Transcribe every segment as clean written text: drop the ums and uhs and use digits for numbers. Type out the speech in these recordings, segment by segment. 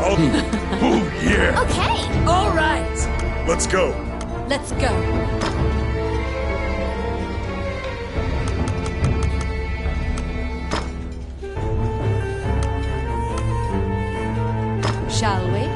Oh, yeah. Okay. All right. Let's go. Let's go. Shall we?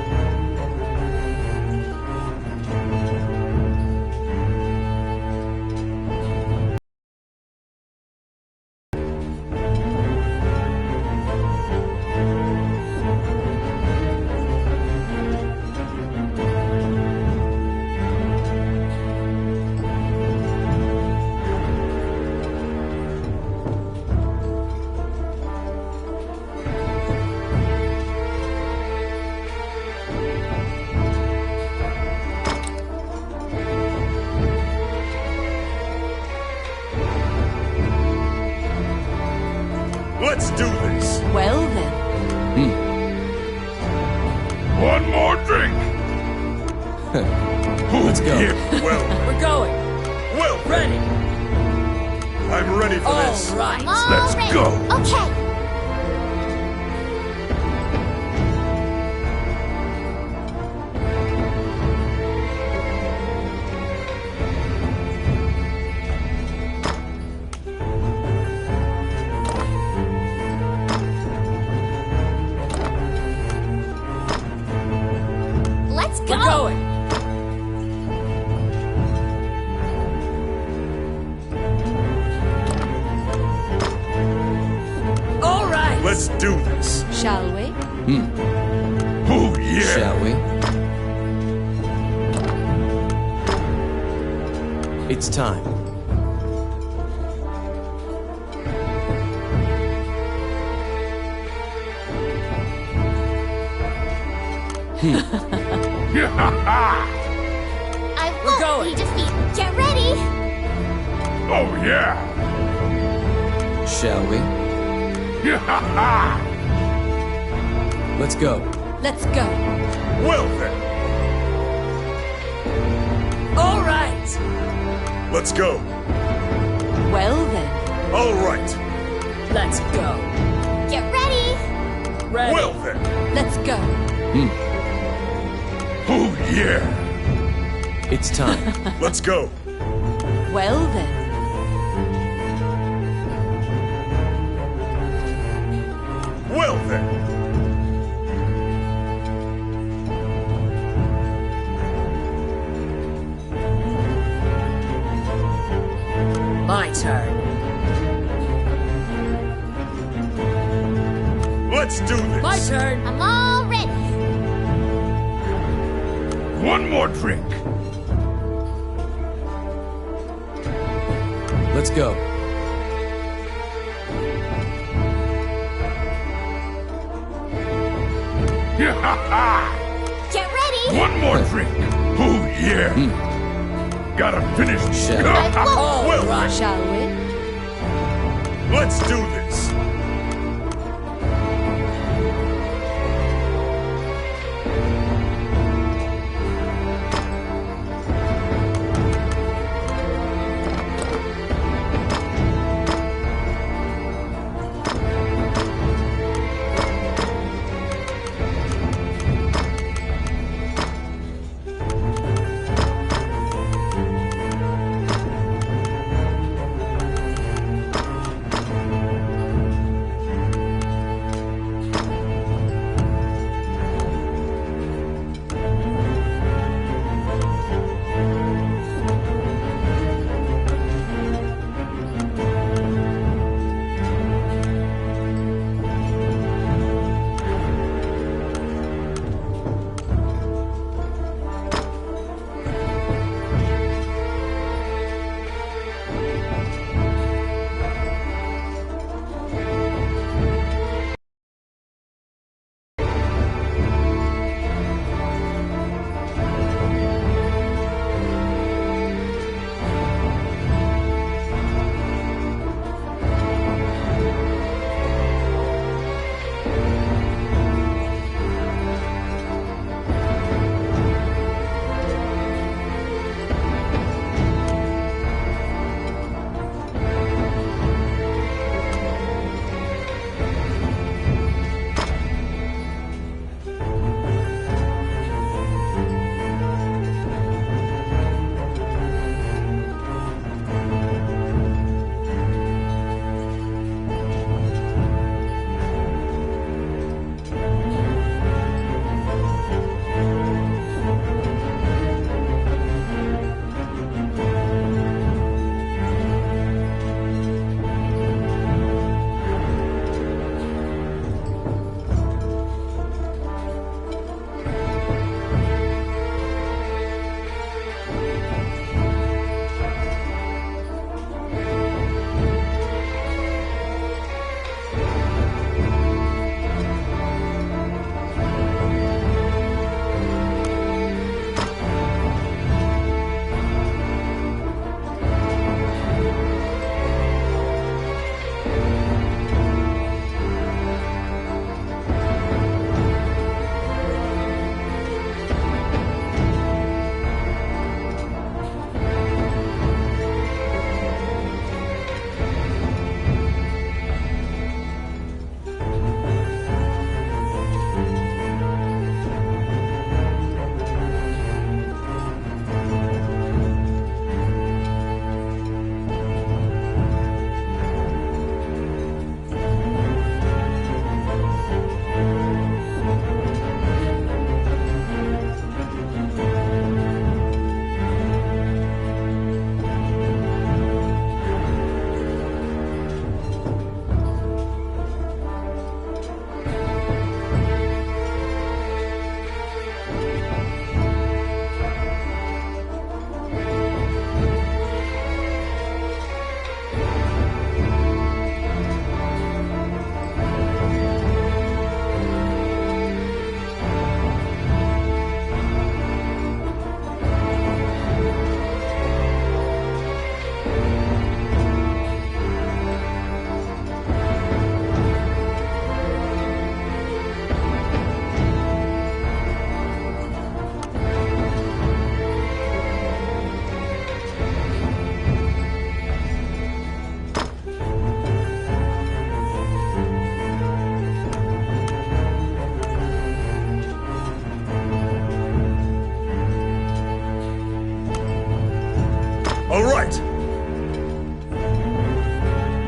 Let's do this. Well then. One more drink. Let's go. Yeah, well, We're going. well, Ready. I'm ready for All this. right. Let's Already. go. Okay. Let's go. We're going. All right. Let's do this. Shall we? Oh, yeah. Shall we? It's time. I We're won't going. be defeated. Get ready. Oh, yeah. Shall we? Let's go. Let's go. Well, then. All right. Let's go. Well then. All right. Let's go. Get ready. Ready. Well, then. Let's go. Oh, yeah. It's time. Let's go. Well then. Well, then. My turn. Let's do this. My turn. I'm all ready. One more drink. Let's go. Get ready. One more drink. Oh, yeah. Gotta finish. Shall we? I won't. All Well, right. Shall we? let's do this.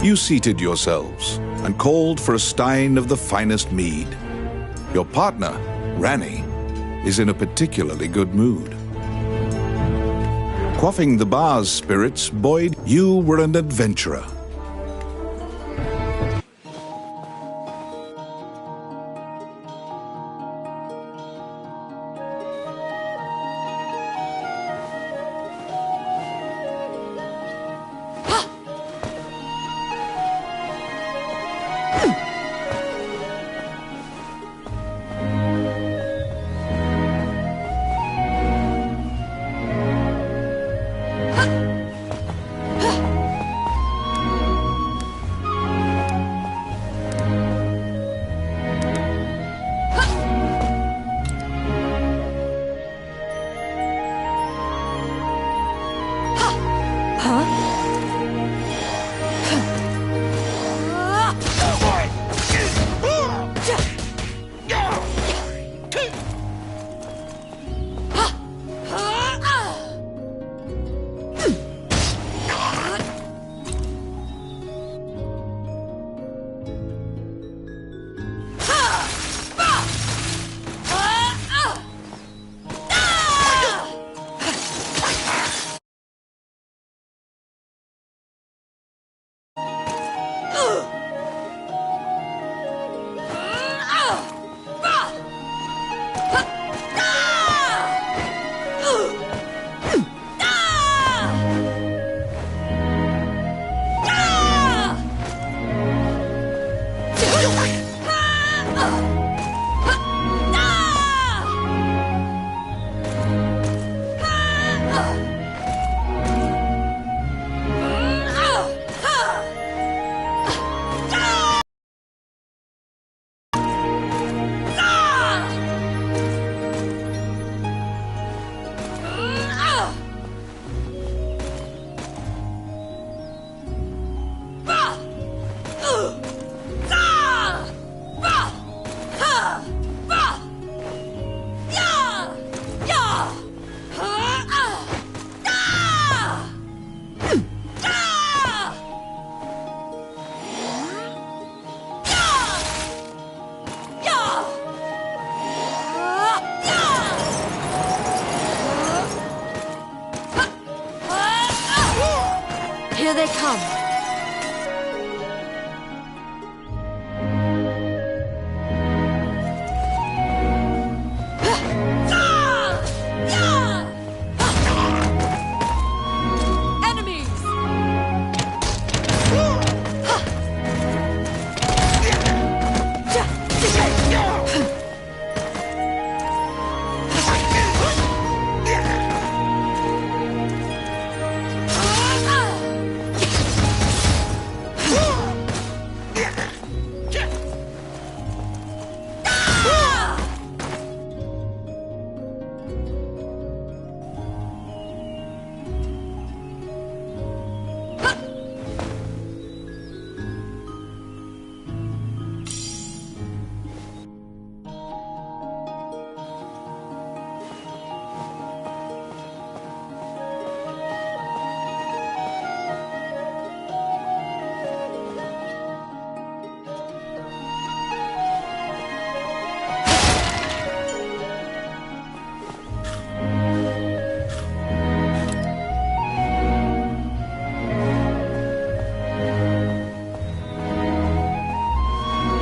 You seated yourselves and called for a stein of the finest mead. Your partner, Ranny, is in a particularly good mood. Quaffing the bar's spirits, Boyd, you were an adventurer. Here they come.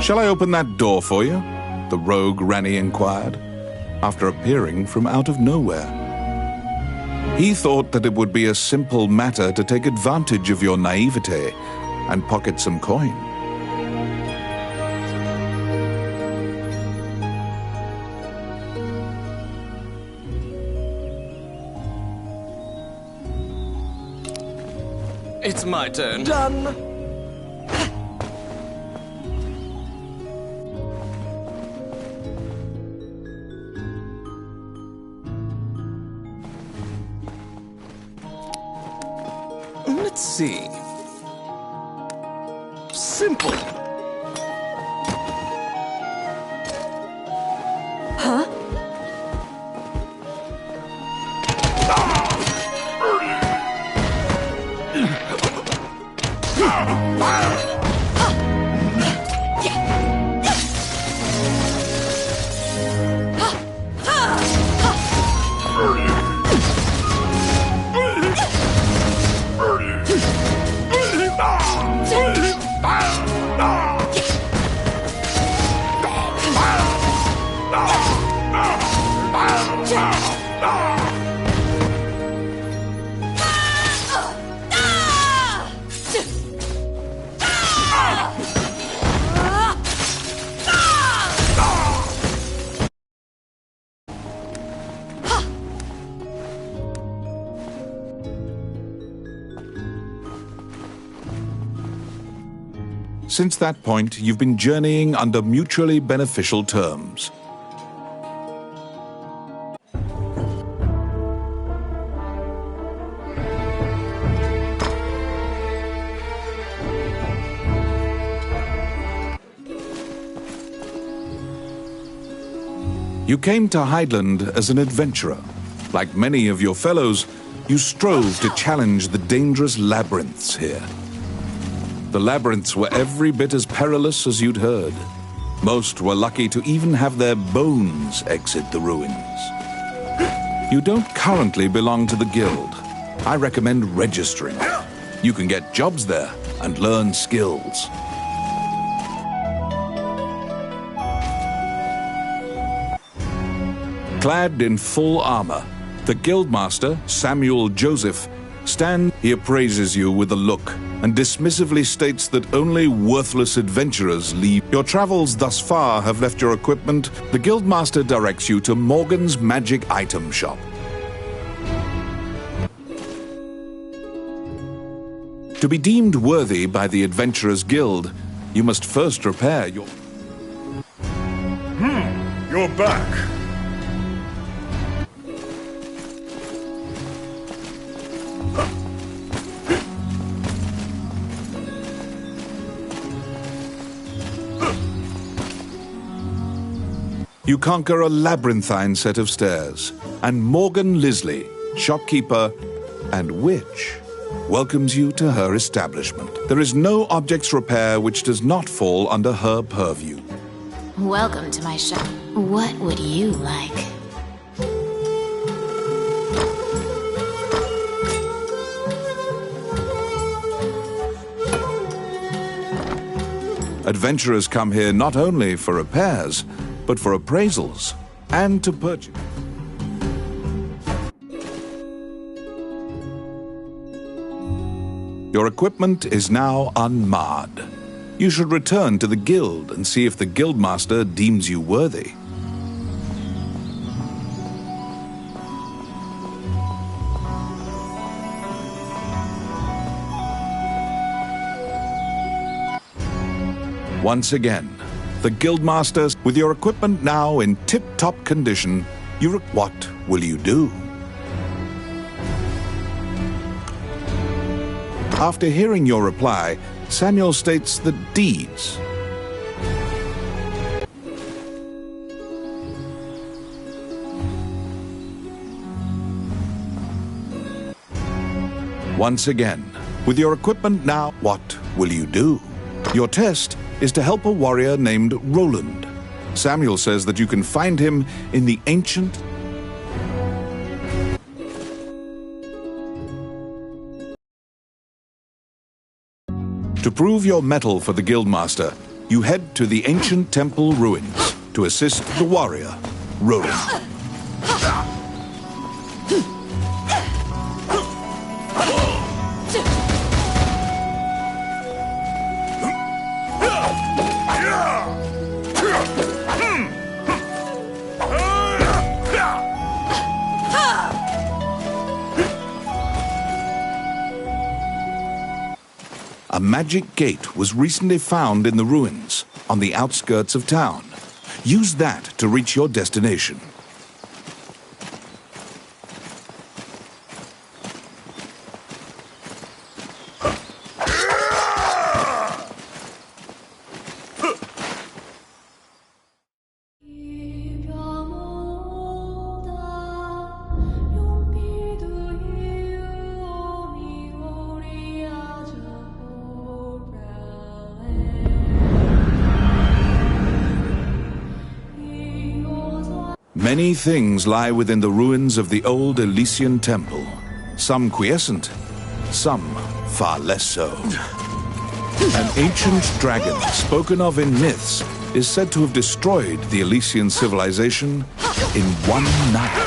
Shall I open that door for you? The rogue Ranny inquired, after appearing from out of nowhere. He thought that it would be a simple matter to take advantage of your naivete and pocket some coin. It's my turn. Done. Let's see. Simple. Huh? Since that point, you've been journeying under mutually beneficial terms. You came to Highland as an adventurer. Like many of your fellows, you strove to challenge the dangerous labyrinths here. The labyrinths were every bit as perilous as you'd heard. Most were lucky to even have their bones exit the ruins. You don't currently belong to the guild. I recommend registering. You can get jobs there and learn skills. Clad in full armor, the guildmaster, Samuel Joseph, he appraises you with a look and dismissively states that only worthless adventurers leave. Your travels thus far have left your equipment. The guildmaster directs you to Morgan's magic item shop. To be deemed worthy by the Adventurers Guild, you must first repair your... You're back. You conquer a labyrinthine set of stairs, and Morgan Lisley, shopkeeper and witch, welcomes you to her establishment. There is no objects repair which does not fall under her purview. Welcome to my shop. What would you like? Adventurers come here not only for repairs, but for appraisals and to purchase. Your equipment is now unmarred. You should return to the guild and see if the guildmaster deems you worthy. Once again, the guildmasters, with your equipment now in tip-top condition, what will you do? After hearing your reply, Samuel states that deeds. Once again, with your equipment now, what will you do? Your test is to help a warrior named Roland. Samuel says that you can find him in the ancient... To prove your mettle for the guildmaster, you head to the ancient temple ruins to assist the warrior, Roland. A magic gate was recently found in the ruins on the outskirts of town. Use that to reach your destination. Many things lie within the ruins of the old Elysian temple. Some quiescent, some far less so. An ancient dragon, spoken of in myths, is said to have destroyed the Elysian civilization in one night.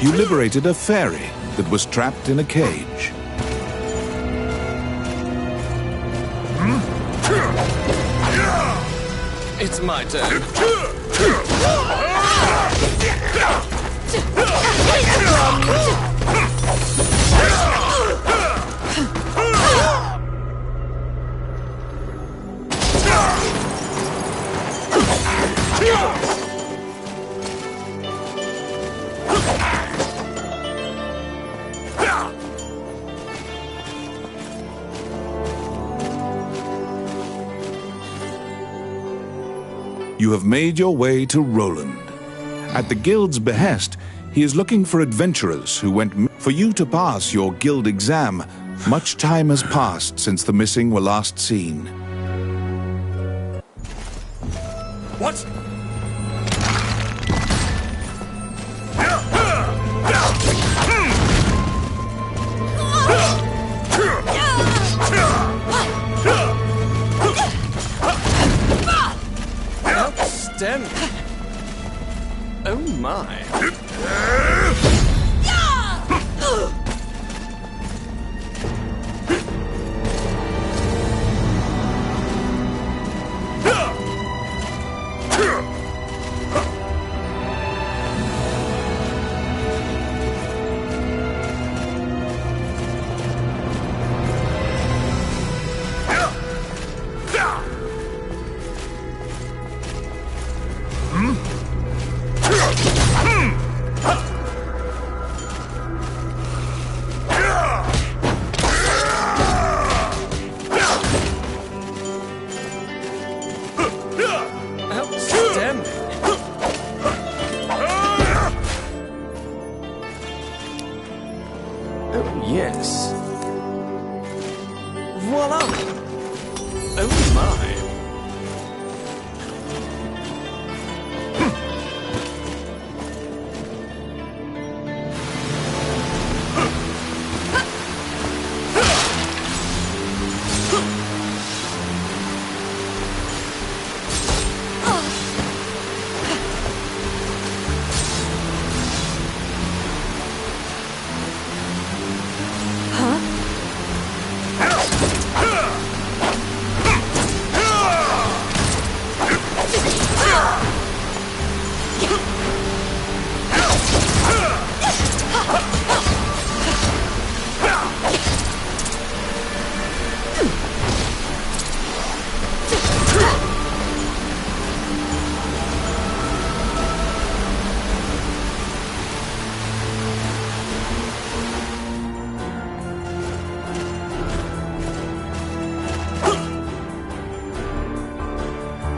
you liberated a fairy that was trapped in a cage. It's my turn. You have made your way to Roland. At the guild's behest, he is looking for adventurers who went... For you to pass your guild exam, much time has passed since the missing were last seen. What? Outstanding. Oh my. Yes. Voila! Oh my.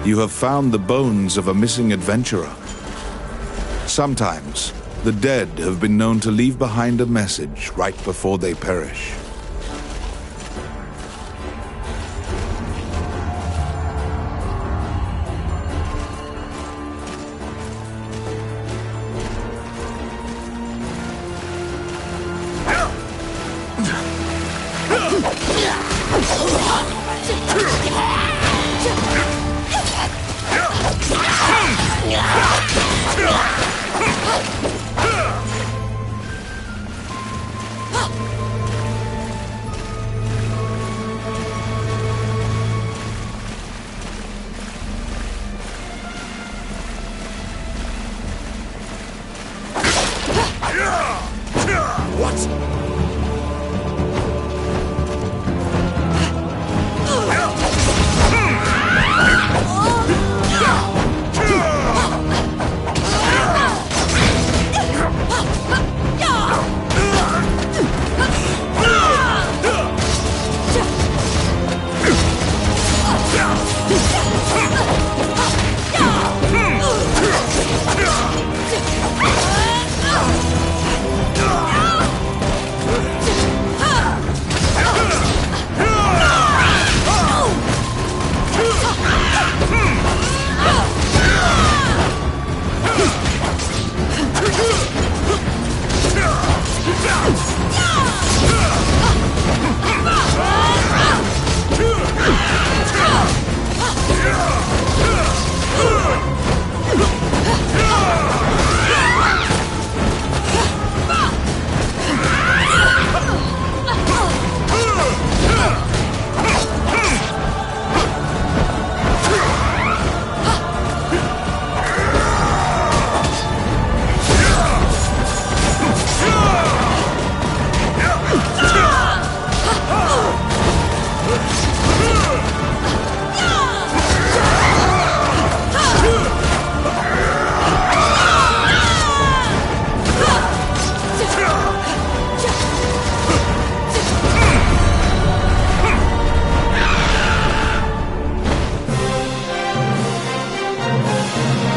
You have found the bones of a missing adventurer. Sometimes, the dead have been known to leave behind a message right before they perish.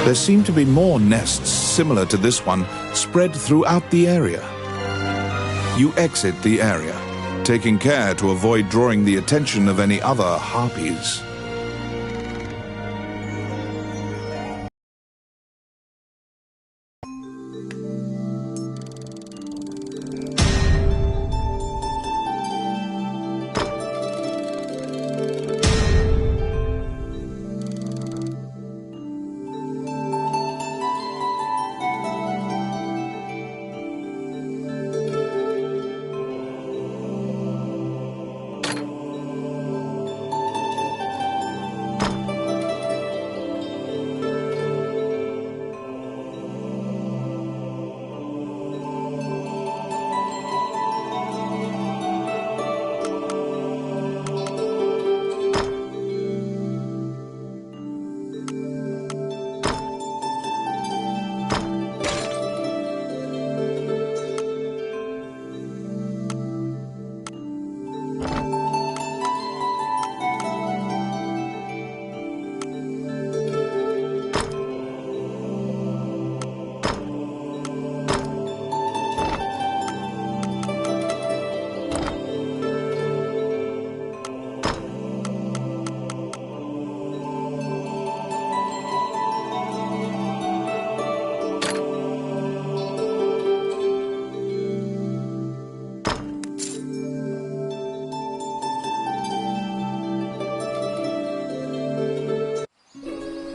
There seem to be more nests similar to this one spread throughout the area. You exit the area, taking care to avoid drawing the attention of any other harpies.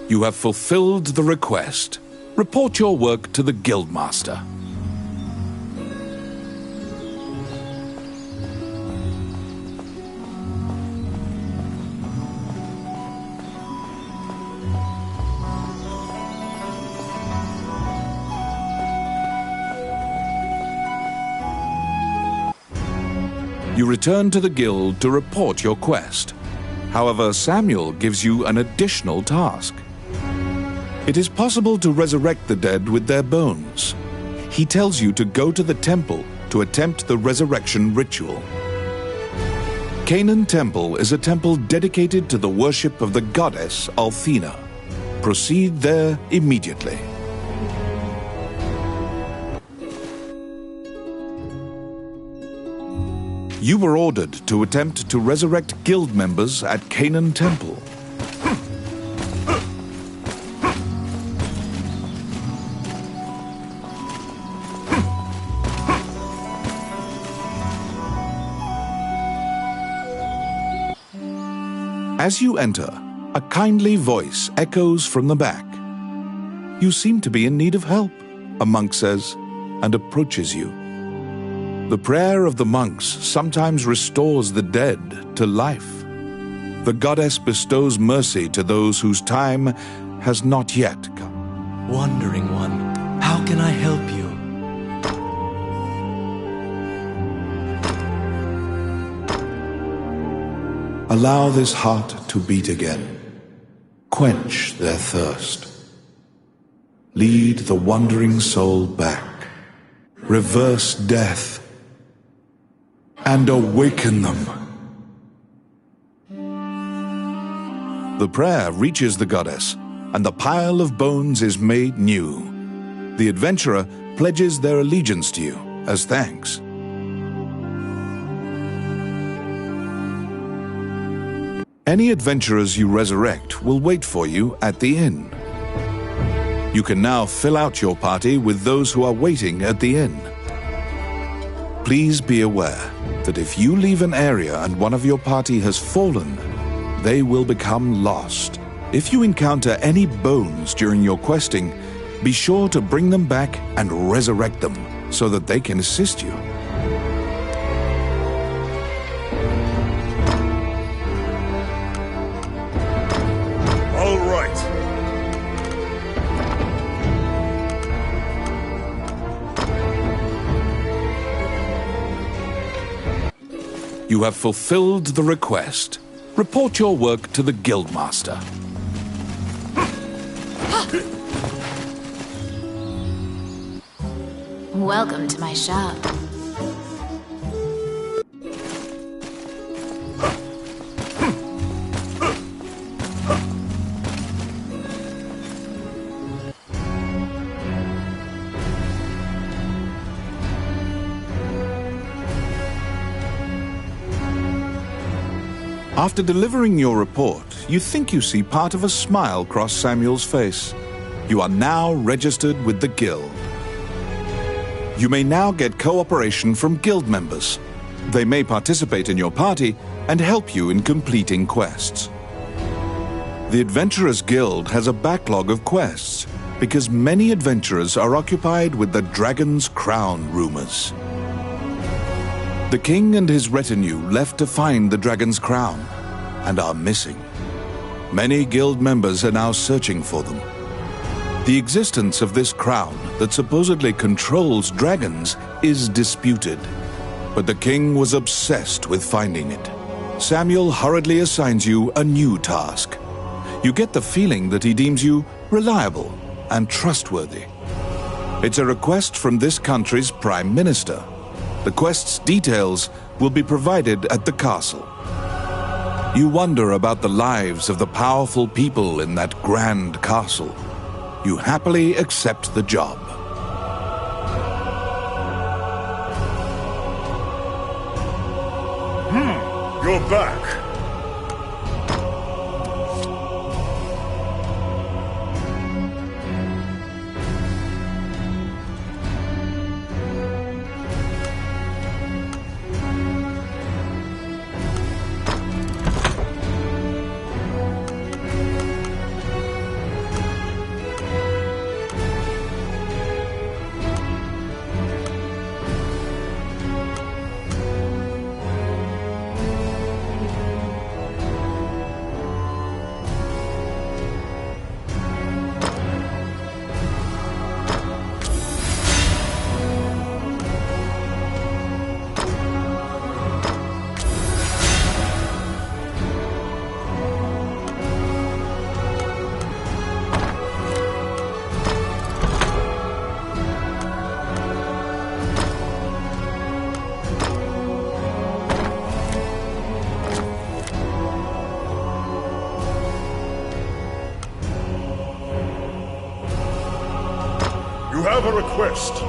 You have fulfilled the request. Report your work to the Guildmaster. You return to the Guild to report your quest. However, Samuel gives you an additional task. It is possible to resurrect the dead with their bones. He tells you to go to the temple to attempt the resurrection ritual. Canaan Temple is a temple dedicated to the worship of the goddess Althena. Proceed there immediately. You were ordered to attempt to resurrect guild members at Canaan Temple. As you enter, a kindly voice echoes from the back. You seem to be in need of help, a monk says, and approaches you. The prayer of the monks sometimes restores the dead to life. The goddess bestows mercy to those whose time has not yet come. Wandering one, how can I help you? Allow this heart to beat again. Quench their thirst. Lead the wandering soul back. Reverse death. And awaken them. The prayer reaches the goddess, and the pile of bones is made new. The adventurer pledges their allegiance to you as thanks. Any adventurers you resurrect will wait for you at the inn. You can now fill out your party with those who are waiting at the inn. Please be aware that if you leave an area and one of your party has fallen, they will become lost. If you encounter any bones during your questing, be sure to bring them back and resurrect them so that they can assist you. All right. You have fulfilled the request. Report your work to the Guildmaster. Welcome to my shop. After delivering your report, you think you see part of a smile cross Samuel's face. You are now registered with the guild. You may now get cooperation from guild members. They may participate in your party and help you in completing quests. The Adventurers Guild has a backlog of quests because many adventurers are occupied with the Dragon's Crown rumors. The king and his retinue left to find the Dragon's Crown and are missing. Many guild members are now searching for them. The existence of this crown that supposedly controls dragons is disputed, but the king was obsessed with finding it. Samuel hurriedly assigns you a new task. You get the feeling that he deems you reliable and trustworthy. It's a request from this country's Prime Minister. The quest's details will be provided at the castle. You wonder about the lives of the powerful people in that grand castle. You happily accept the job. You're back. You have a request.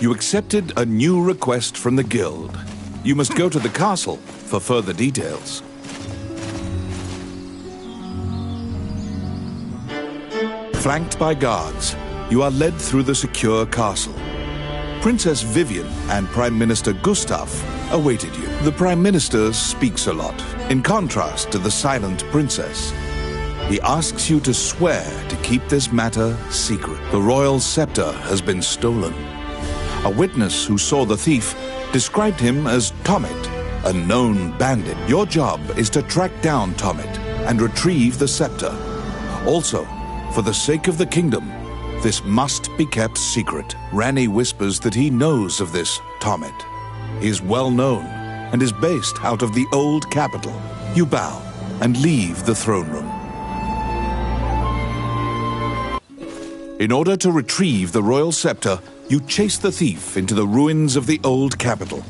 You accepted a new request from the guild. You must go to the castle for further details. Flanked by guards, you are led through the secure castle. Princess Vivian and Prime Minister Gustav awaited you. The Prime Minister speaks a lot, in contrast to the silent princess. He asks you to swear to keep this matter secret. The royal scepter has been stolen. A witness who saw the thief described him as Tommet, a known bandit. Your job is to track down Tommet and retrieve the scepter. Also, for the sake of the kingdom, this must be kept secret. Ranni whispers that he knows of this Tommet. He is well known and is based out of the old capital. You bow and leave the throne room. In order to retrieve the royal scepter, you chase the thief into the ruins of the old capital.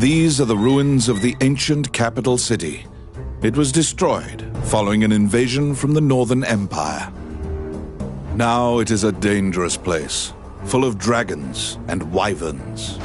These are the ruins of the ancient capital city. It was destroyed following an invasion from the Northern Empire. Now it is a dangerous place, full of dragons and wyverns.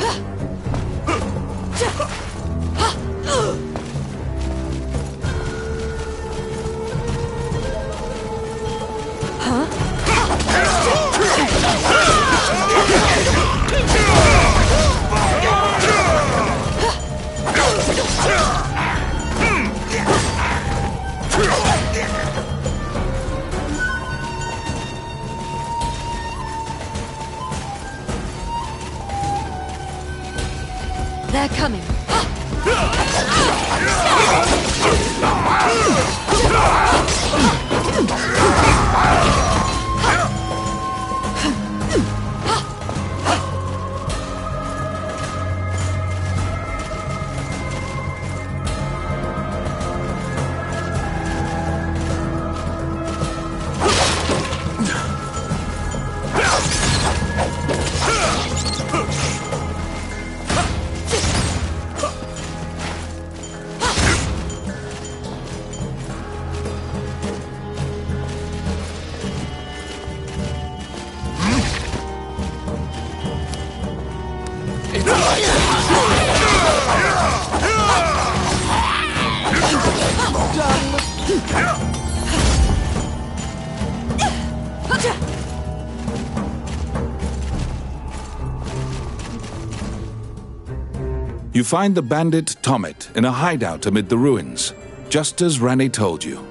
They're coming. You find the bandit Tomet in a hideout amid the ruins, just as Ranni told you.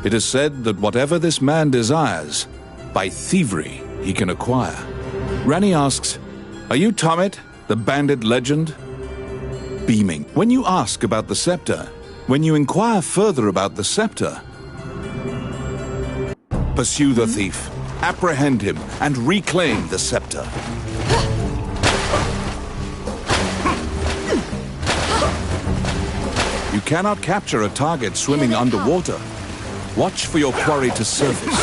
It is said that whatever this man desires, by thievery he can acquire. Ranni asks, "Are you Tomet, the bandit legend?" Beaming. When you ask about the scepter, when you inquire further about the scepter, pursue the thief, apprehend him, and reclaim the scepter. You cannot capture a target swimming underwater. Watch for your quarry to surface.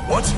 What?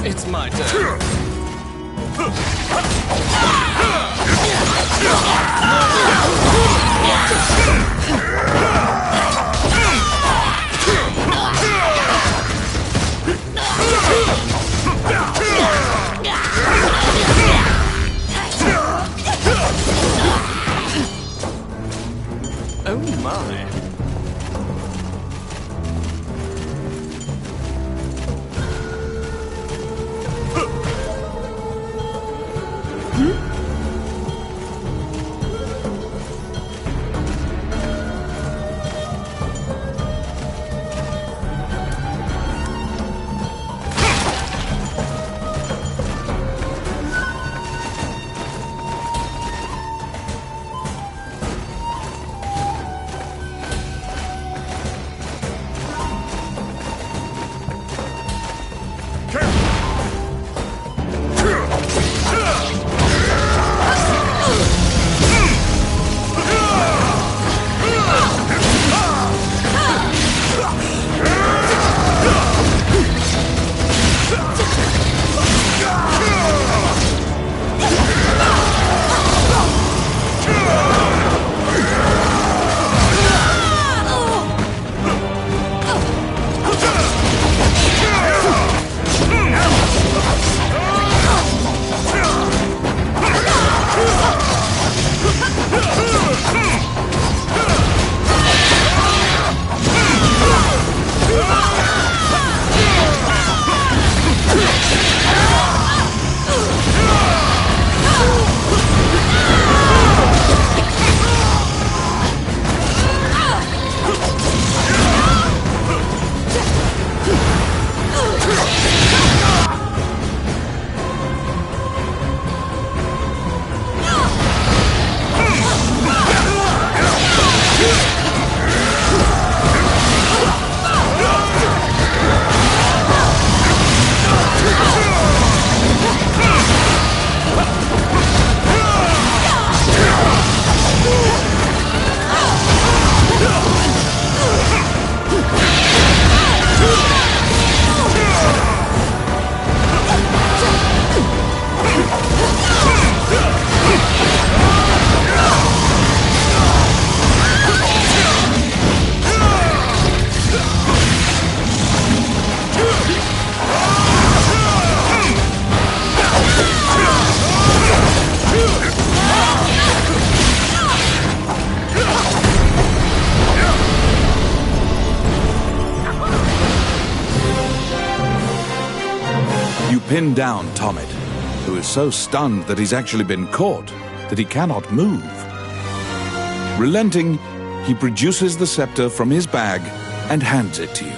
It's my turn. Oh my. You pin down Tommet, who is so stunned that he's actually been caught that he cannot move. Relenting, he produces the scepter from his bag and hands it to you.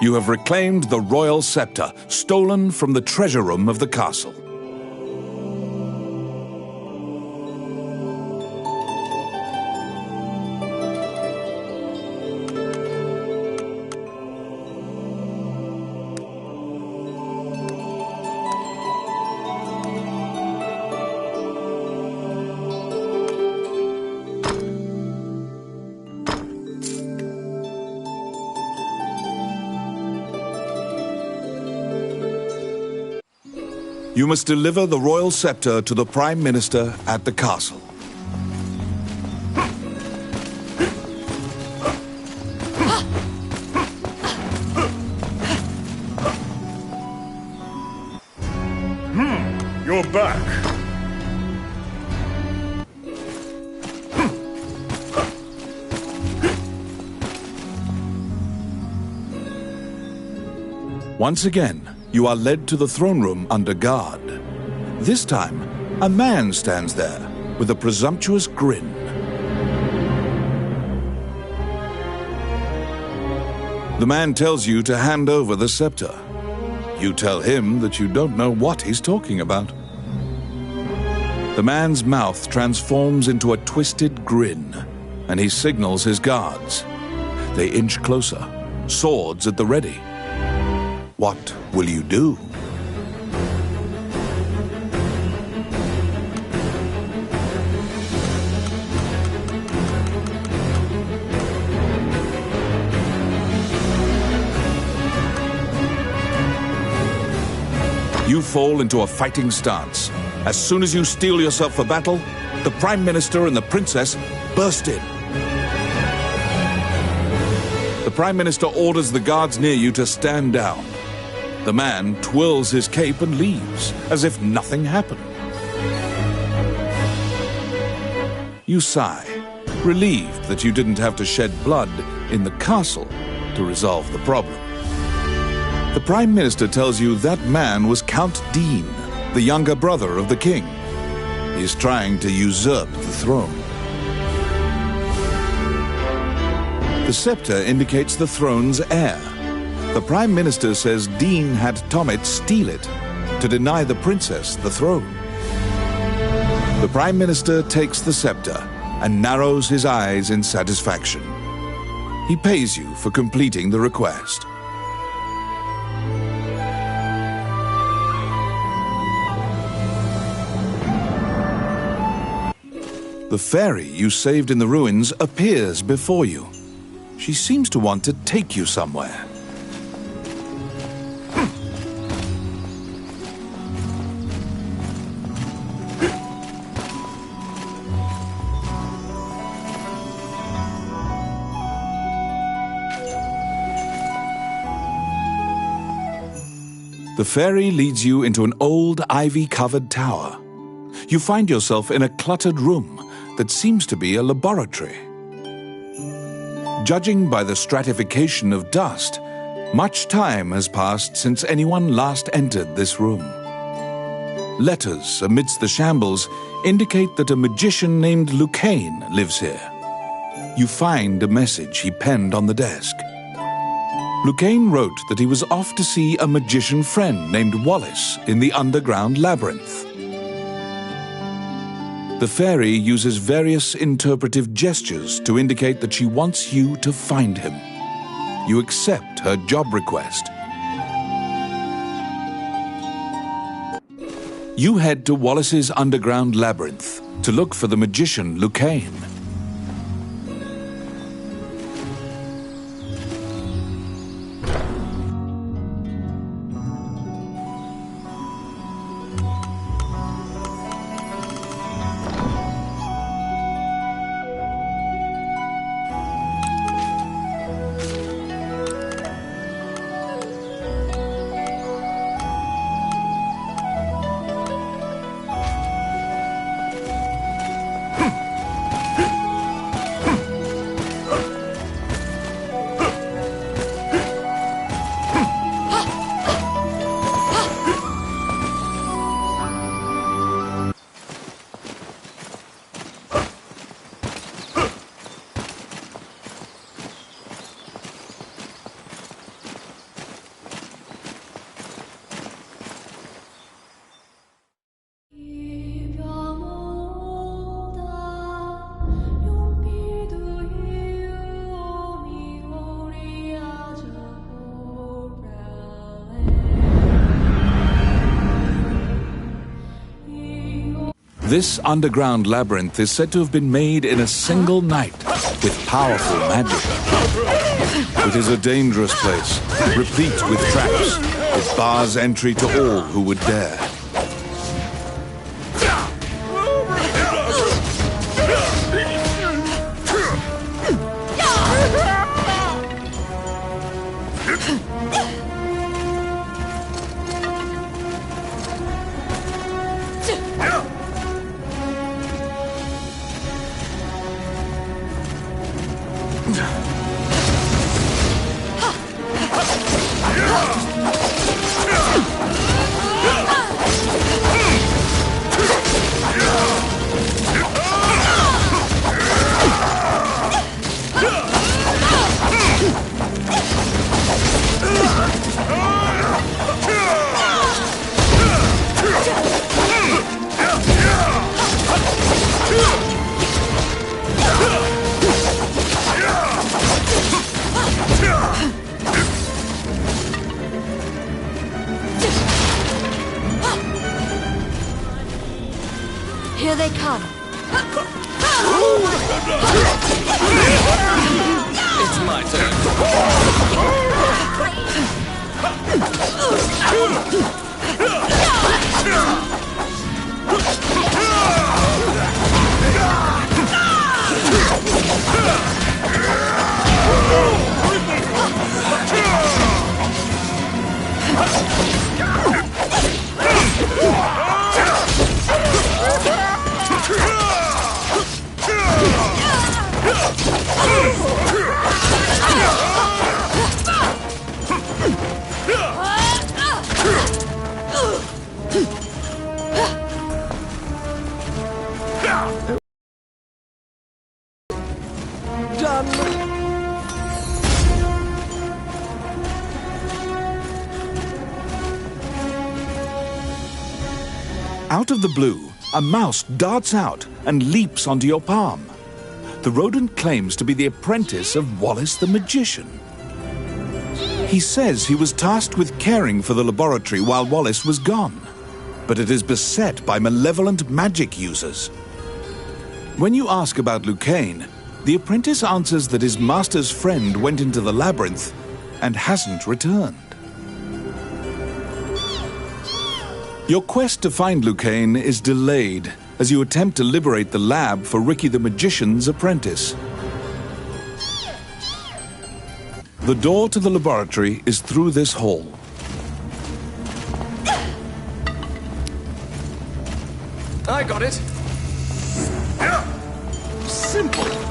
You have reclaimed the royal scepter, stolen from the treasure room of the castle. You must deliver the royal scepter to the Prime Minister at the castle. You're back. Once again, you are led to the throne room under guard. This time, a man stands there with a presumptuous grin. The man tells you to hand over the scepter. You tell him that you don't know what he's talking about. The man's mouth transforms into a twisted grin, and he signals his guards. They inch closer, swords at the ready. What will you do? You fall into a fighting stance. As soon as you steel yourself for battle, the Prime Minister and the Princess burst in. The Prime Minister orders the guards near you to stand down. The man twirls his cape and leaves, as if nothing happened. You sigh, relieved that you didn't have to shed blood in the castle to resolve the problem. The Prime Minister tells you that man was Count Dean, the younger brother of the king. He's trying to usurp the throne. The scepter indicates the throne's heir. The Prime Minister says Dean had Tommet steal it to deny the princess the throne. The Prime Minister takes the scepter and narrows his eyes in satisfaction. He pays you for completing the request. The fairy you saved in the ruins appears before you. She seems to want to take you somewhere. The fairy leads you into an old ivy-covered tower. You find yourself in a cluttered room that seems to be a laboratory. Judging by the stratification of dust, much time has passed since anyone last entered this room. Letters amidst the shambles indicate that a magician named Lucane lives here. You find a message he penned on the desk. Lucane wrote that he was off to see a magician friend named Wallace in the underground labyrinth. The fairy uses various interpretive gestures to indicate that she wants you to find him. You accept her job request. You head to Wallace's underground labyrinth to look for the magician Lucane. This underground labyrinth is said to have been made in a single night with powerful magic. It is a dangerous place, replete with traps. It bars entry to all who would dare. Here they come. It's my turn. Out of the blue, a mouse darts out and leaps onto your palm. The rodent claims to be the apprentice of Wallace the magician. He says he was tasked with caring for the laboratory while Wallace was gone, but it is beset by malevolent magic users. When you ask about Lucane, the apprentice answers that his master's friend went into the labyrinth and hasn't returned. Your quest to find Lucane is delayed as you attempt to liberate the lab for Ricky the Magician's apprentice. The door to the laboratory is through this hall. I got it. Simple.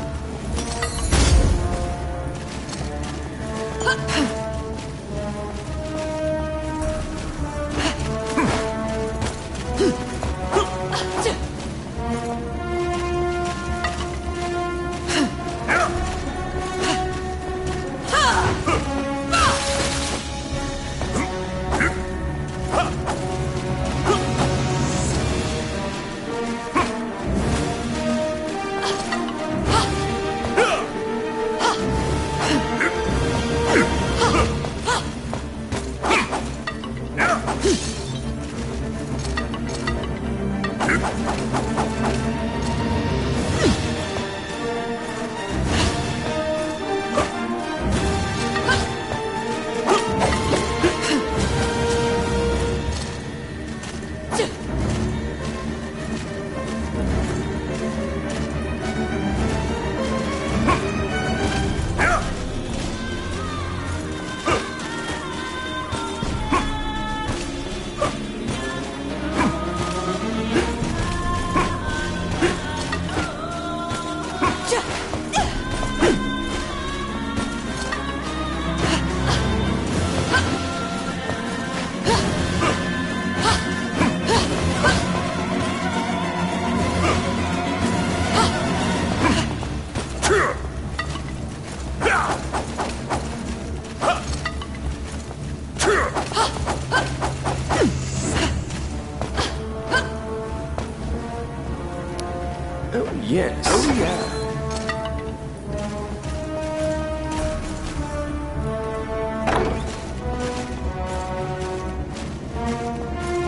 Oh, yes. Oh, yeah.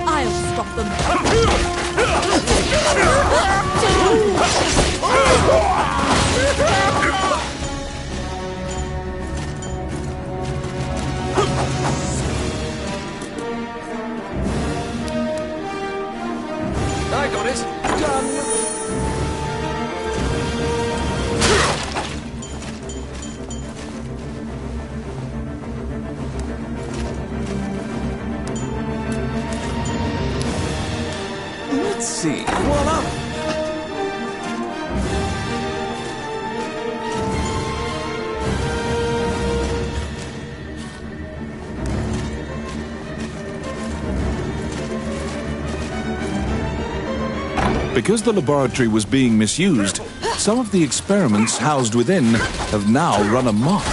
I'll stop them. see. Voila! Because the laboratory was being misused, some of the experiments housed within have now run amok.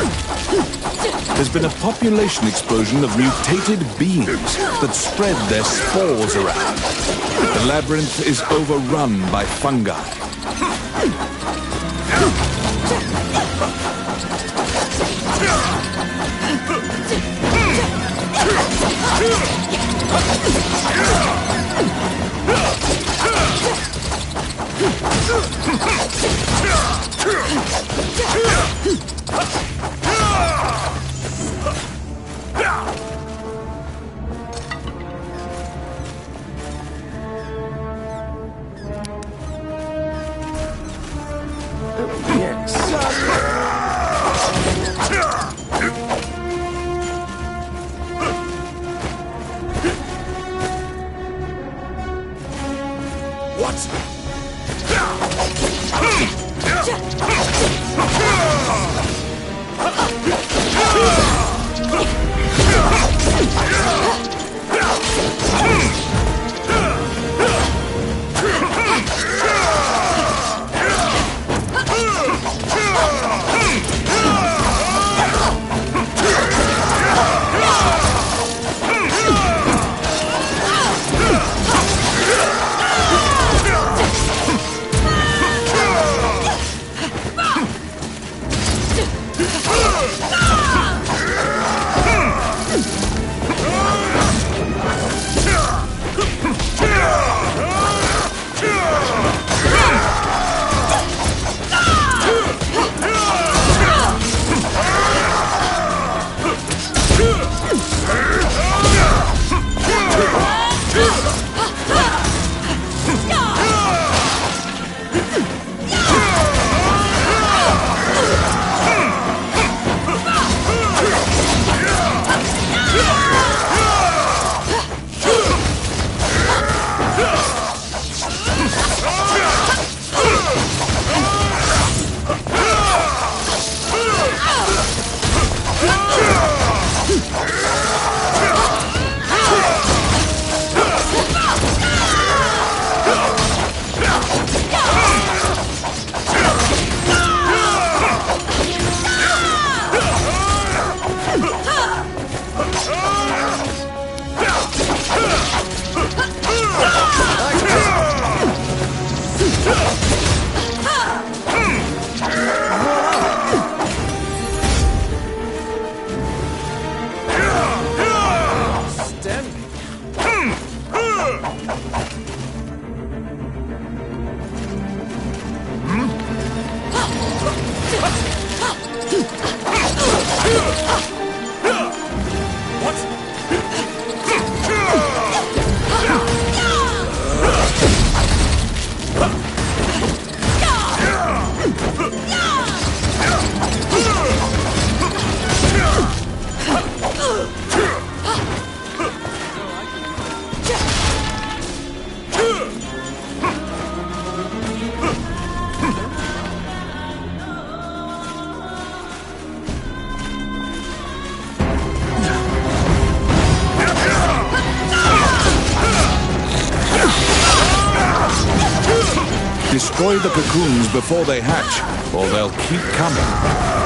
There's been a population explosion of mutated beings that spread their spores around. The labyrinth is overrun by fungi. Destroy the cocoons before they hatch, or they'll keep coming.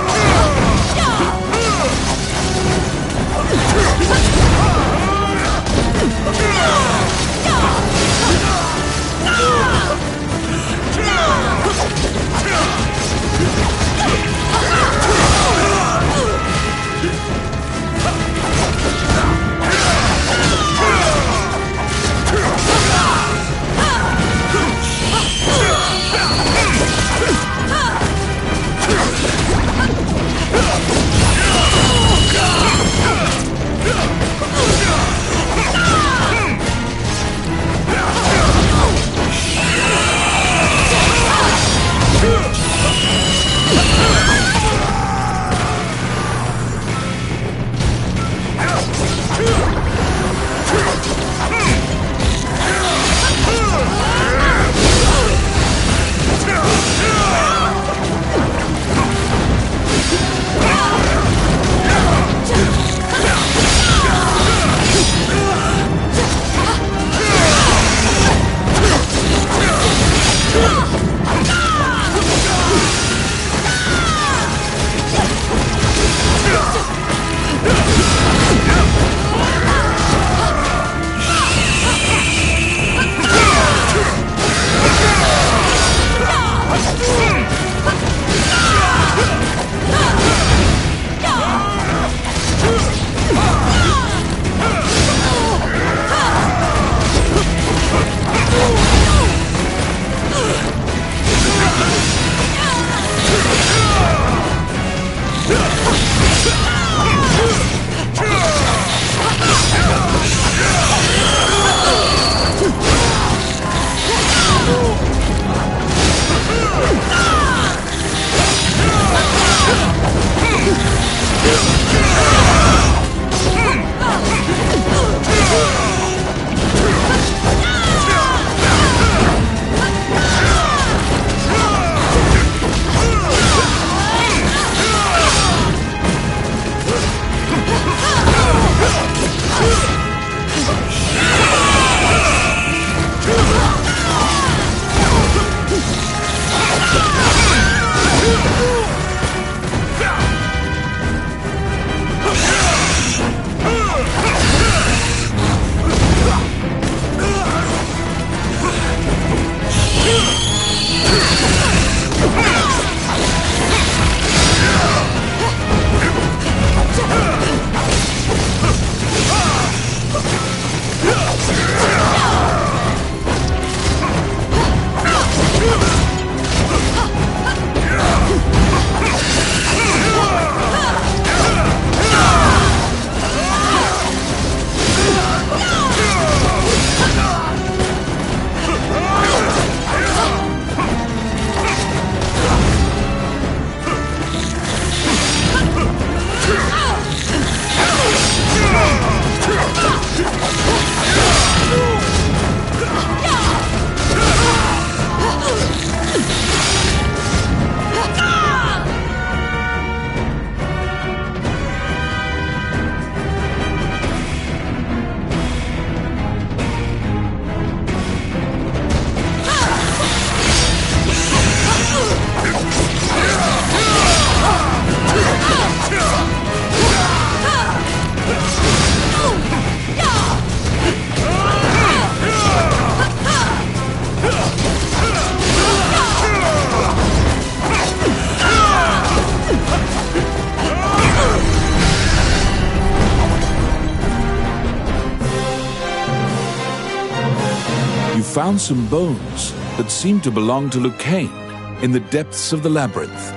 Found some bones that seem to belong to Lucane in the depths of the labyrinth.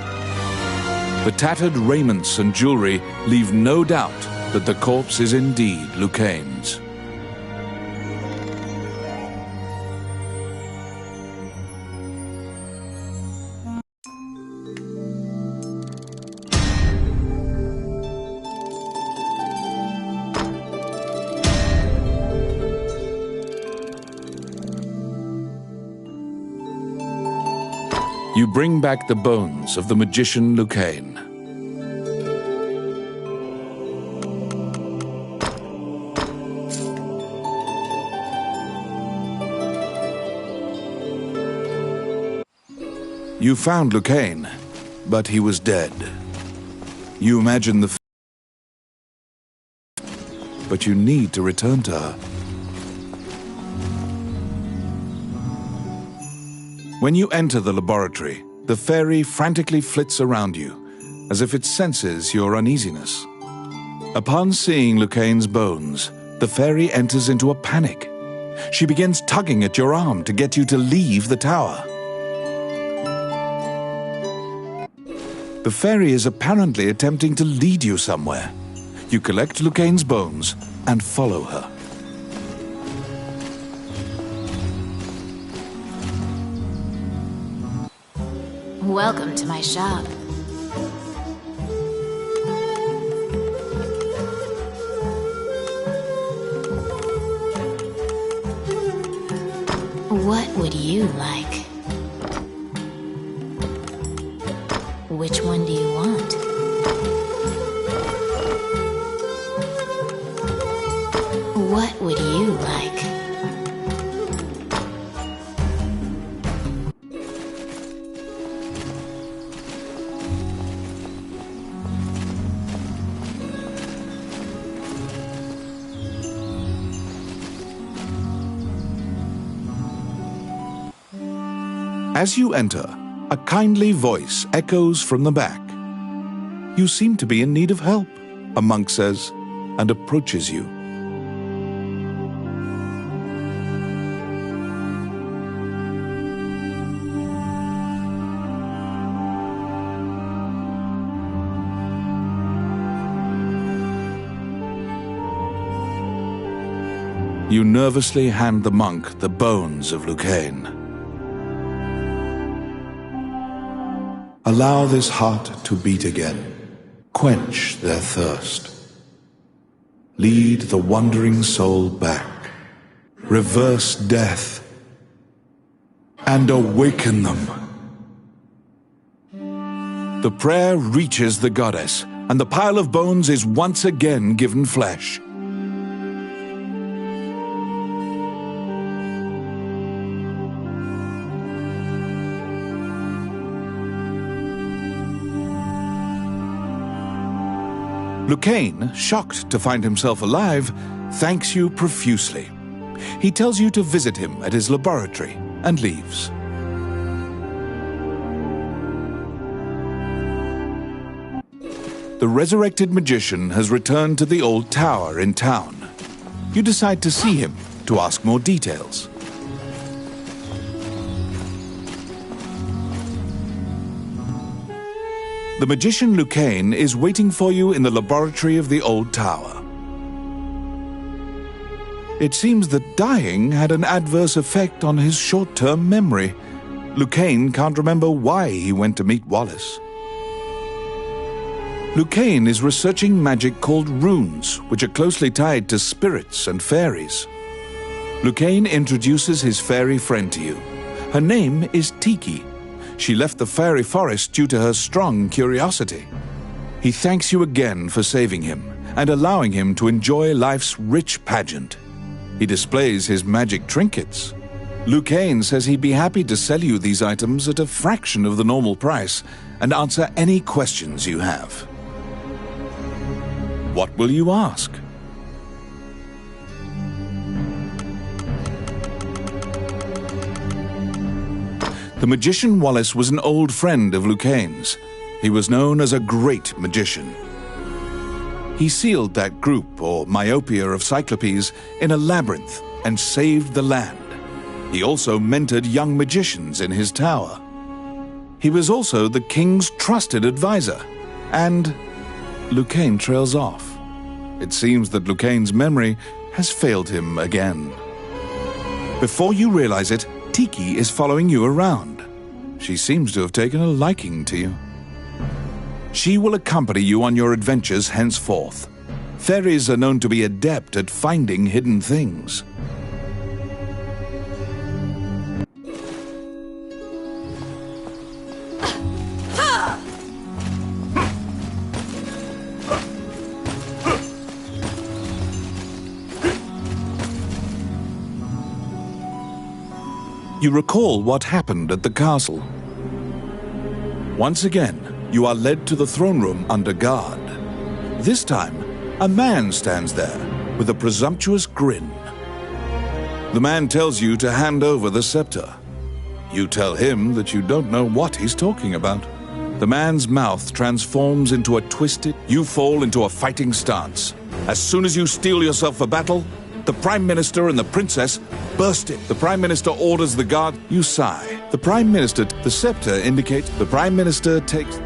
The tattered raiments and jewelry leave no doubt that the corpse is indeed Lucane's. You bring back the bones of the magician Lucane. You found Lucane, but he was dead. You imagine but you need to return to her. When you enter the laboratory, the fairy frantically flits around you, as if it senses your uneasiness. Upon seeing Lucane's bones, the fairy enters into a panic. She begins tugging at your arm to get you to leave the tower. The fairy is apparently attempting to lead you somewhere. You collect Lucane's bones and follow her. Welcome to my shop. What would you like? Which one do you want? What would you like? As you enter, a kindly voice echoes from the back. You seem to be in need of help, a monk says, and approaches you. You nervously hand the monk the bones of Lucane. Allow this heart to beat again. Quench their thirst. Lead the wandering soul back. Reverse death. And awaken them. The prayer reaches the goddess, and the pile of bones is once again given flesh. Lucane, shocked to find himself alive, thanks you profusely. He tells you to visit him at his laboratory and leaves. The resurrected magician has returned to the old tower in town. You decide to see him to ask more details. The magician Lucane is waiting for you in the laboratory of the old tower. It seems that dying had an adverse effect on his short-term memory. Lucane can't remember why he went to meet Wallace. Lucane is researching magic called runes, which are closely tied to spirits and fairies. Lucane introduces his fairy friend to you. Her name is Tiki. She left the fairy forest due to her strong curiosity. He thanks you again for saving him and allowing him to enjoy life's rich pageant. He displays his magic trinkets. Lucane says he'd be happy to sell you these items at a fraction of the normal price and answer any questions you have. What will you ask? The magician Wallace was an old friend of Lucane's. He was known as a great magician. He sealed that group, or myopia of Cyclopes, in a labyrinth and saved the land. He also mentored young magicians in his tower. He was also the king's trusted advisor, and Lucane trails off. It seems that Lucane's memory has failed him again. Before you realize it, Tiki is following you around. She seems to have taken a liking to you. She will accompany you on your adventures henceforth. Fairies are known to be adept at finding hidden things. You recall what happened at the castle. Once again, you are led to the throne room under guard. This time, a man stands there with a presumptuous grin. The man tells you to hand over the scepter. You tell him that you don't know what he's talking about. The man's mouth transforms into a twisted. You fall into a fighting stance. As soon as you steel yourself for battle, the Prime Minister and the Princess burst in. The Prime Minister orders the guard. You sigh. The Prime Minister, the scepter indicates the Prime Minister takes.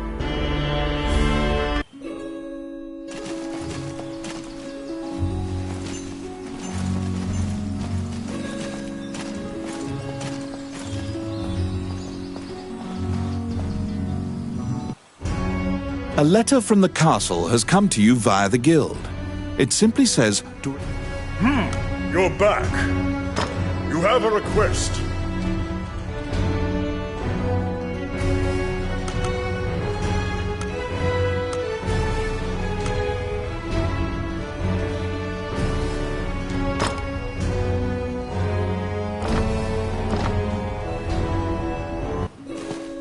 A letter from the castle has come to you via the guild. It simply says to... You're back. You have a request.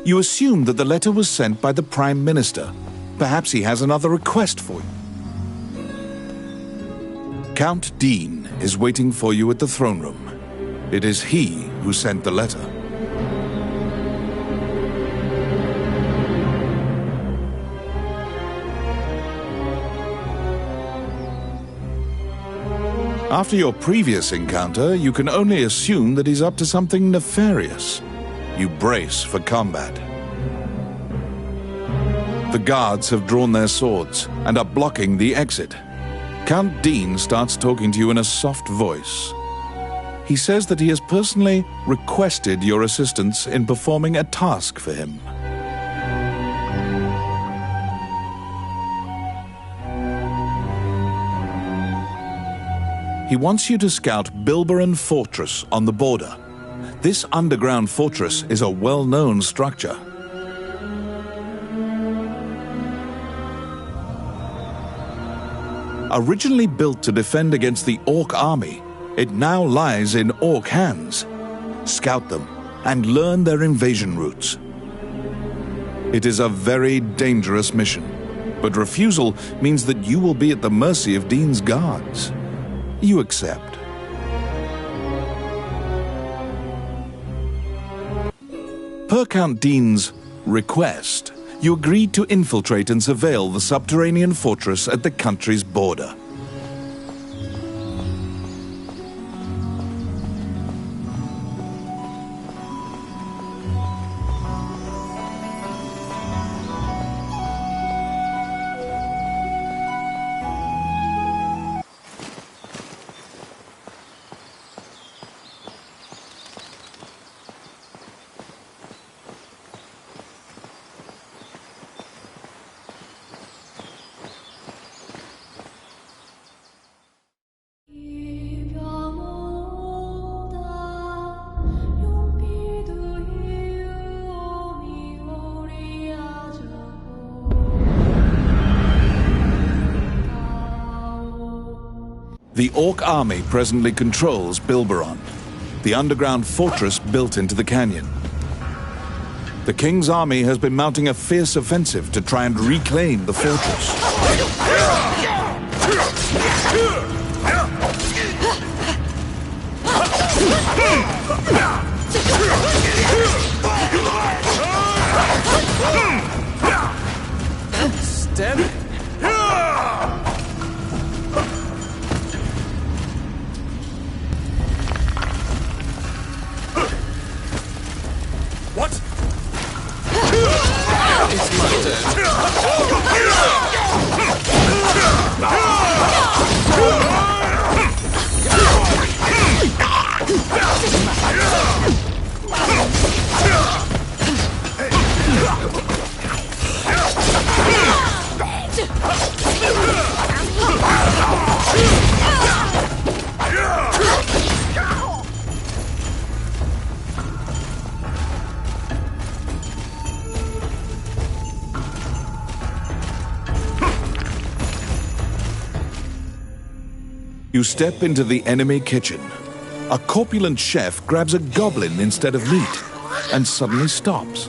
You assume that the letter was sent by the Prime Minister. Perhaps he has another request for you. Count Dean is waiting for you at the throne room. It is he who sent the letter. After your previous encounter, you can only assume that he's up to something nefarious. You brace for combat. The guards have drawn their swords and are blocking the exit. Count Dean starts talking to you in a soft voice. He says that he has personally requested your assistance in performing a task for him. He wants you to scout Bilberon Fortress on the border. This underground fortress is a well-known structure. Originally built to defend against the Orc army, it now lies in Orc hands. Scout them and learn their invasion routes. It is a very dangerous mission, but refusal means that you will be at the mercy of Dean's guards. You accept. Per Count Dean's request, you agreed to infiltrate and surveil the subterranean fortress at the country's border. The Orc army presently controls Bilberon, the underground fortress built into the canyon. The King's army has been mounting a fierce offensive to try and reclaim the fortress. Outstanding. What? It's my turn. You step into the enemy kitchen. A corpulent chef grabs a goblin instead of meat and suddenly stops.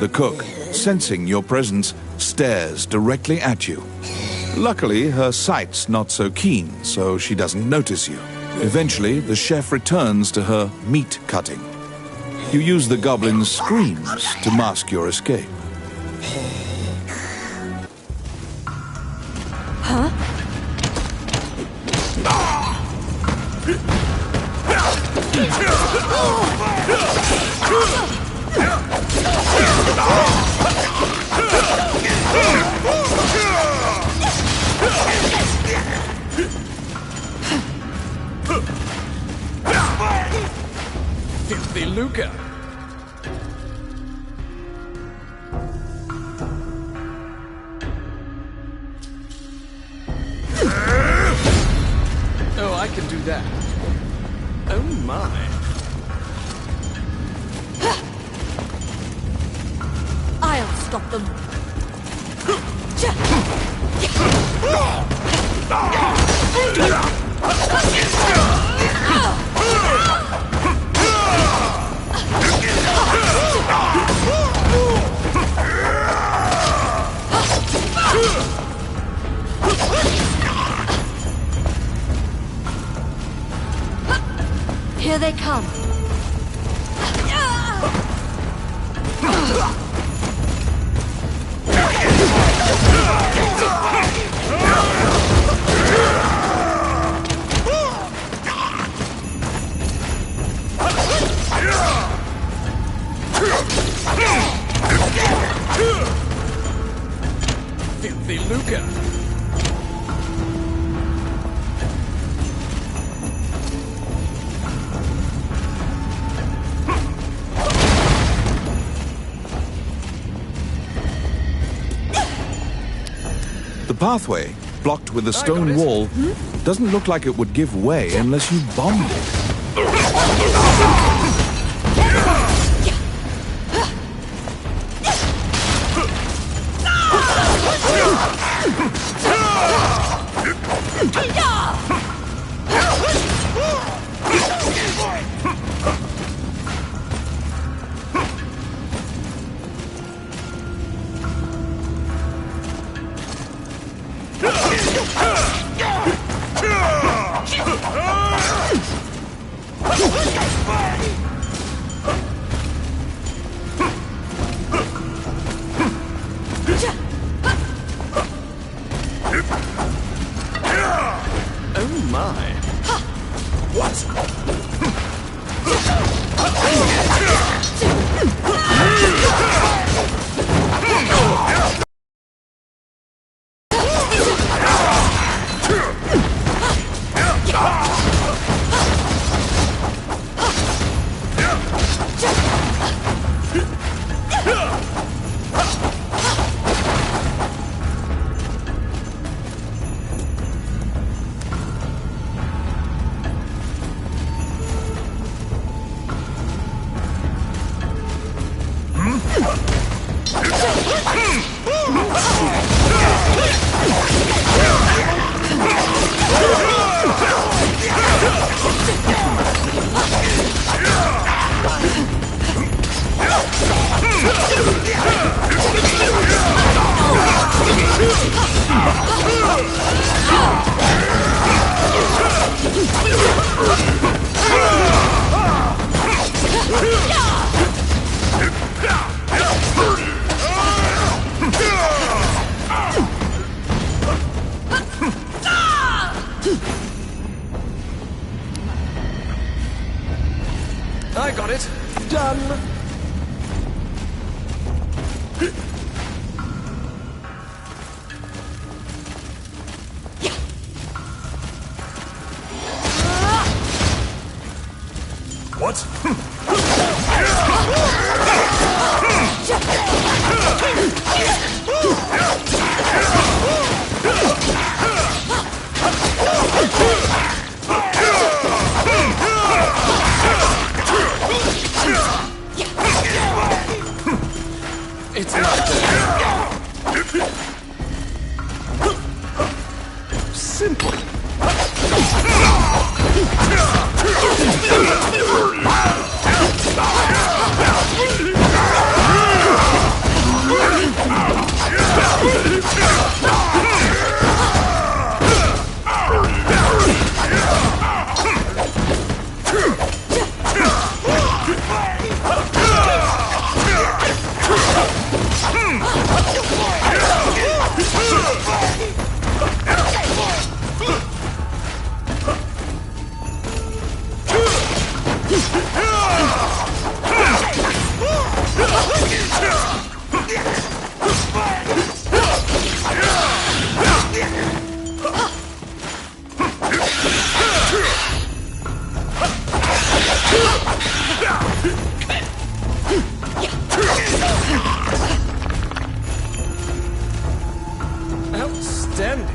The cook, sensing your presence, stares directly at you. Luckily, her sight's not so keen, so she doesn't notice you. Eventually, the chef returns to her meat cutting. You use the goblin's screams to mask your escape. Filthy lucre. Oh, I can do that. Oh my. I'll stop them. Here they come. Filthy lucre. pathway, blocked with a stone wall, doesn't look like it would give way unless you bombed it. Oh my. I got it. Done. What? It's not there. Simple. Outstanding.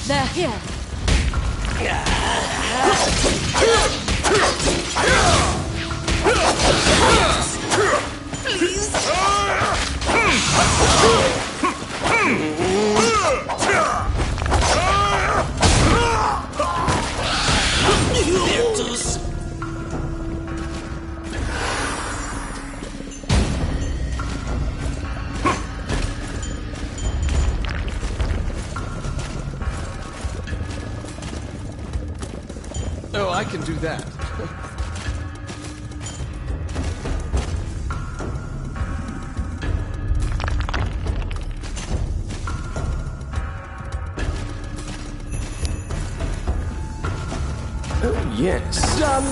They're here. Oh, I can do that. Oh, yes. Done.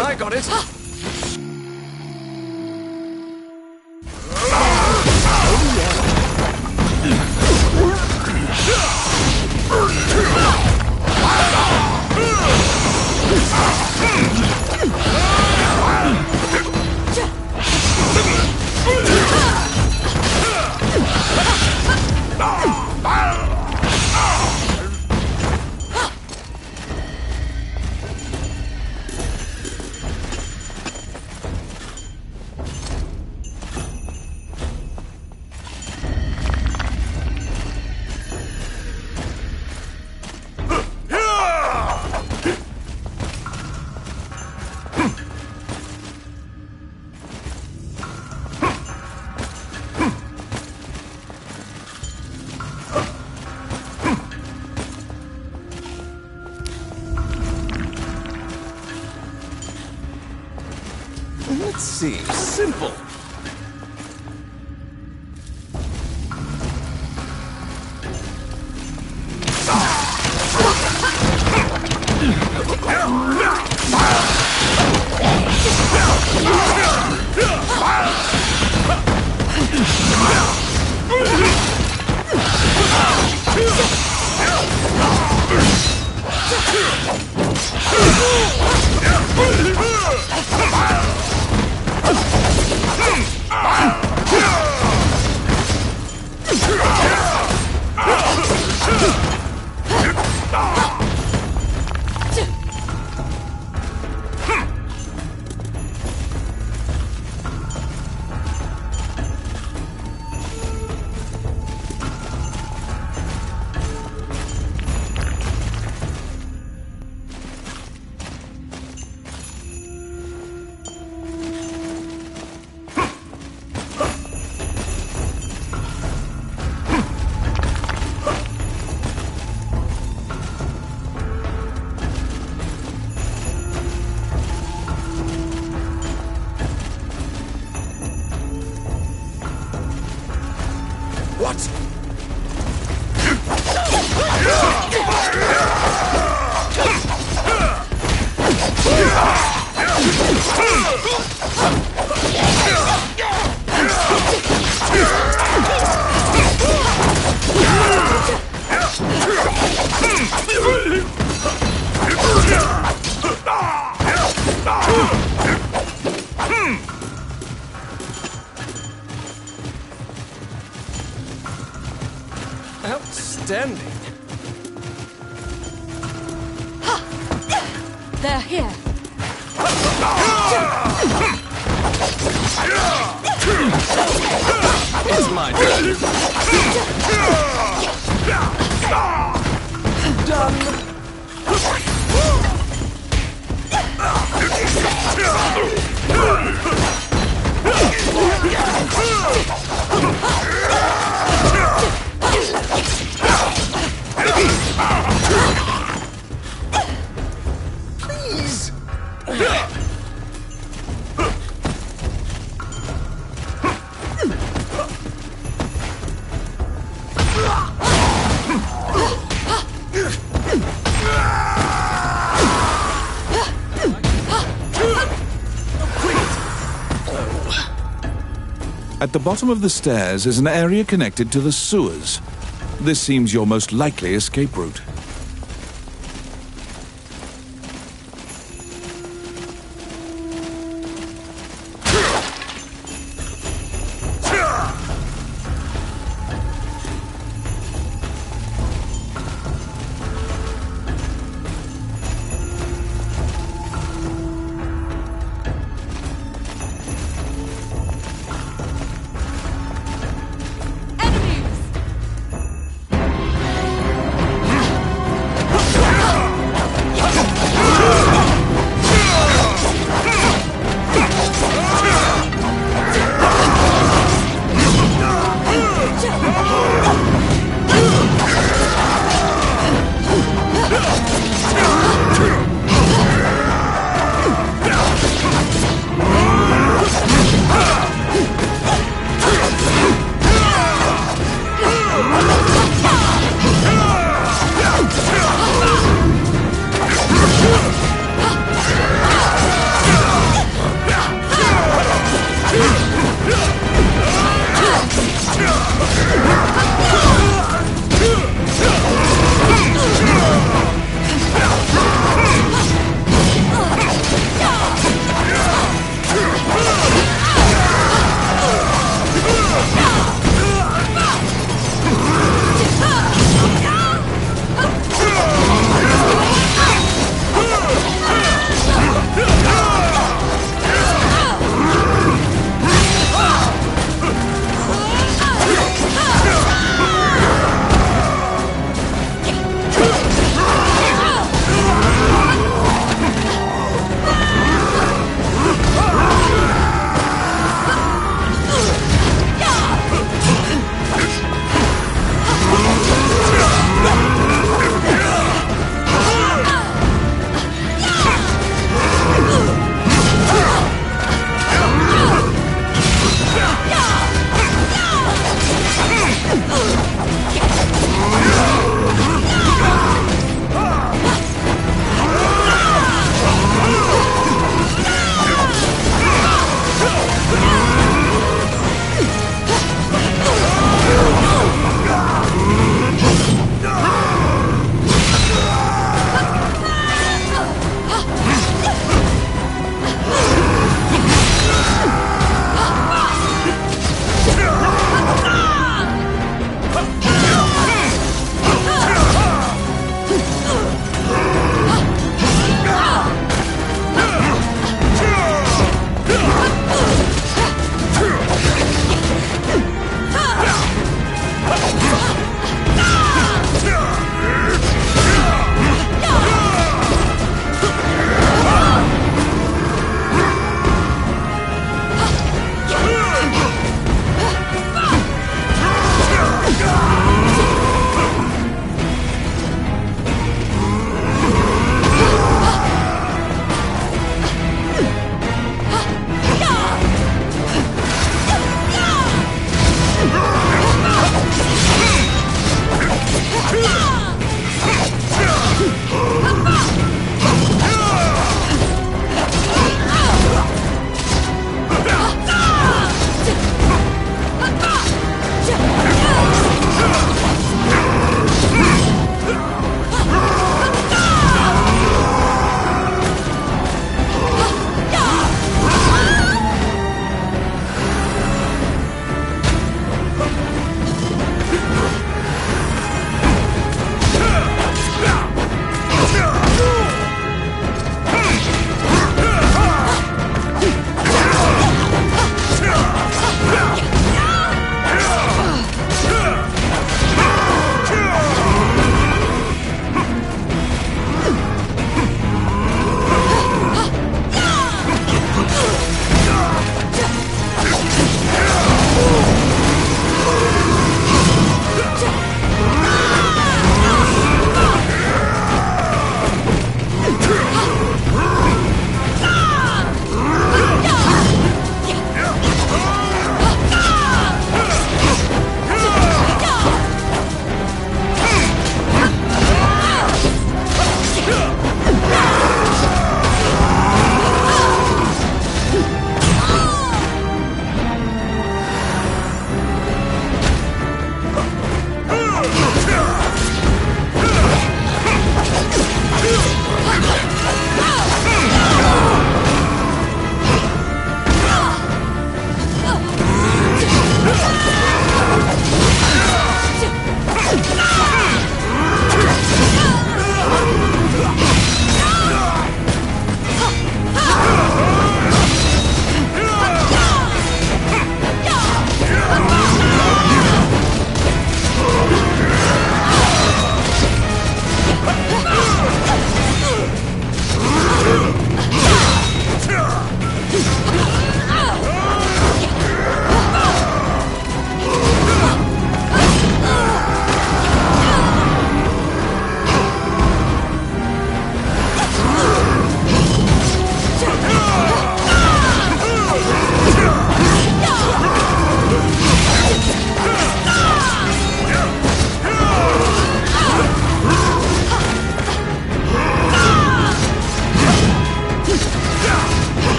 I got it. Let's see. Simple. What? Outstanding. They're here. It's my turn. Please. At the bottom of the stairs is an area connected to the sewers. This seems your most likely escape route.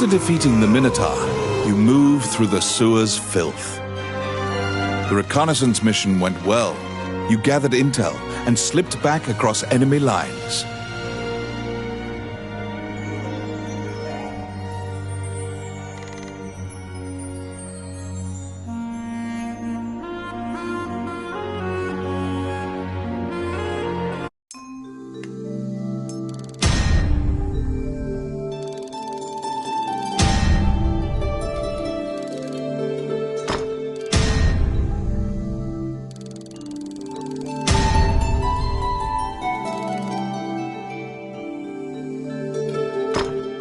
defeating the Minotaur, you move through the sewer's filth. The reconnaissance mission went well. You gathered intel and slipped back across enemy lines.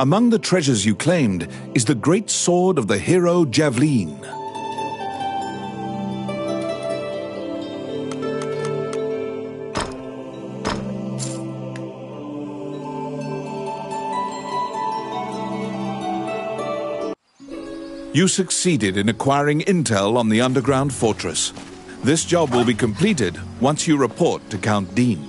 Among the treasures you claimed is the great sword of the hero Javelin. You succeeded in acquiring intel on the underground fortress. This job will be completed once you report to Count Dean.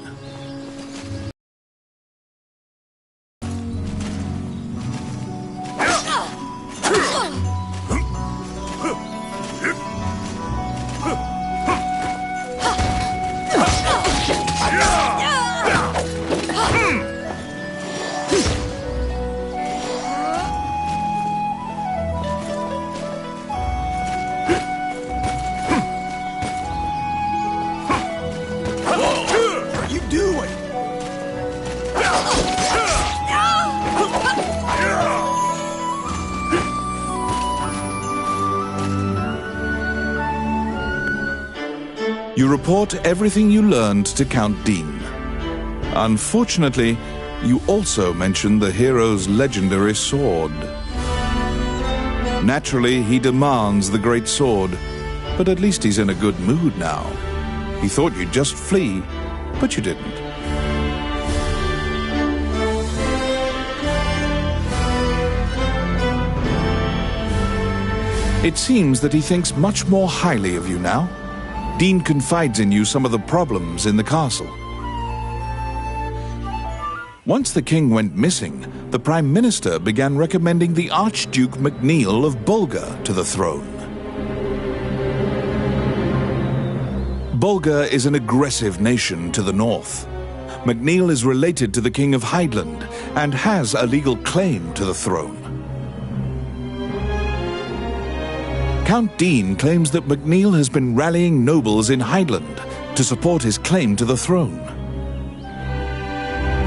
You report everything you learned to Count Dean. Unfortunately, you also mention the hero's legendary sword. Naturally, he demands the great sword, but at least he's in a good mood now. He thought you'd just flee, but you didn't. It seems that he thinks much more highly of you now. Dean confides in you some of the problems in the castle. Once the king went missing, the Prime Minister began recommending the Archduke MacNeil of Bulgar to the throne. Bulgar is an aggressive nation to the north. MacNeil is related to the King of Highland and has a legal claim to the throne. Count Dean claims that MacNeil has been rallying nobles in Highland to support his claim to the throne.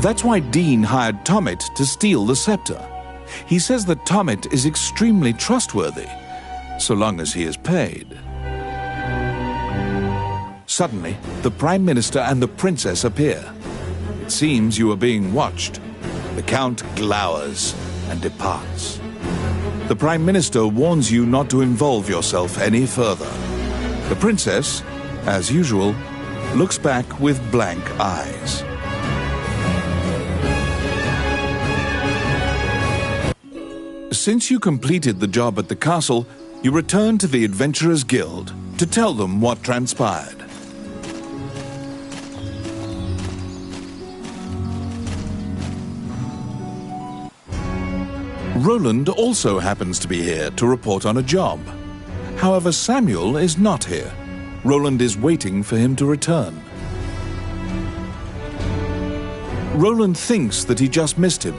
That's why Dean hired Tommet to steal the scepter. He says that Tommet is extremely trustworthy, so long as he is paid. Suddenly, the Prime Minister and the Princess appear. It seems you are being watched. The Count glowers and departs. The Prime Minister warns you not to involve yourself any further. The Princess, as usual, looks back with blank eyes. Since you completed the job at the castle, you return to the Adventurers Guild to tell them what transpired. Roland also happens to be here to report on a job. However, Samuel is not here. Roland is waiting for him to return. Roland thinks that he just missed him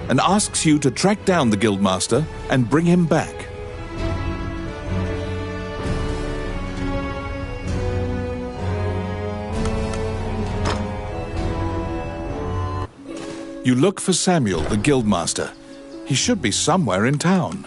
and asks you to track down the Guildmaster and bring him back. You look for Samuel, the Guildmaster. He should be somewhere in town.